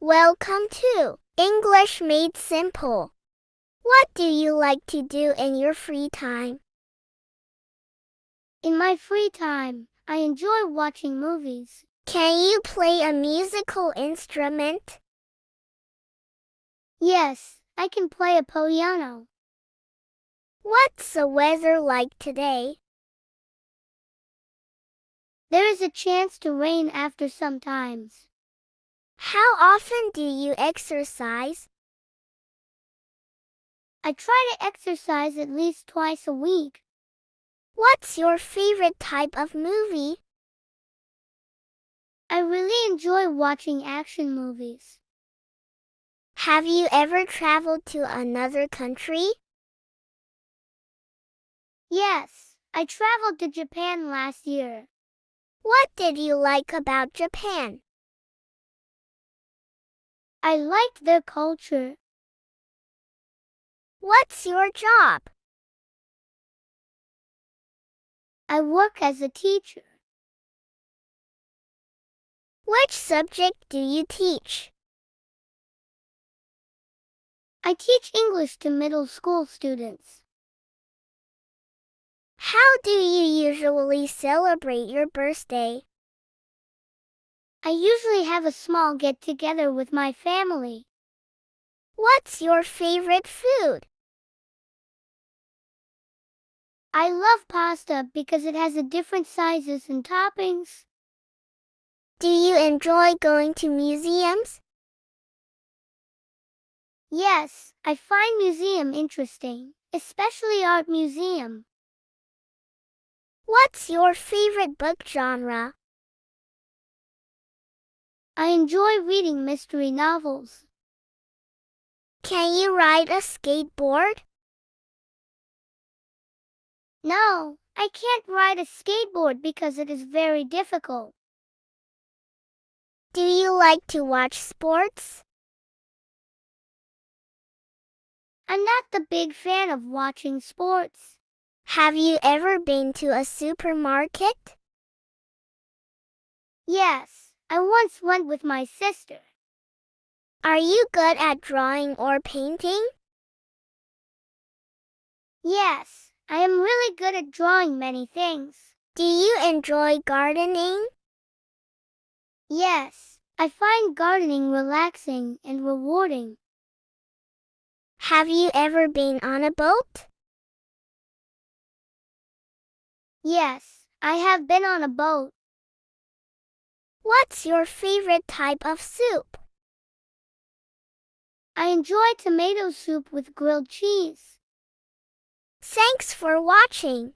Welcome to English Made Simple. What do you like to do in your free time? In my free time, I enjoy watching movies. Can you play a musical instrument? Yes, I can play a piano. What's the weather like today? There is a chance to rain after sometimes. How often do you exercise? I try to exercise at least twice a week. What's your favorite type of movie? I really enjoy watching action movies. Have you ever traveled to another country? Yes, I traveled to Japan last year. What did you like about Japan? I liked their culture. What's your job? I work as a teacher. Which subject do you teach? I teach English to middle school students. How do you usually celebrate your birthday? I usually have a small get-together with my family. What's your favorite food? I love pasta because it has different sizes and toppings. Do you enjoy going to museums? Yes, I find museum interesting, especially art museum. What's your favorite book genre? I enjoy reading mystery novels. Can you ride a skateboard? No, I can't ride a skateboard because it is very difficult. Do you like to watch sports? I'm not the big fan of watching sports. Have you ever been to a supermarket? Yes, I once went with my sister. Are you good at drawing or painting? Yes, I am really good at drawing many things. Do you enjoy gardening? Yes, I find gardening relaxing and rewarding. Have you ever been on a boat? Yes, I have been on a boat. What's your favorite type of soup? I enjoy tomato soup with grilled cheese. Thanks for watching.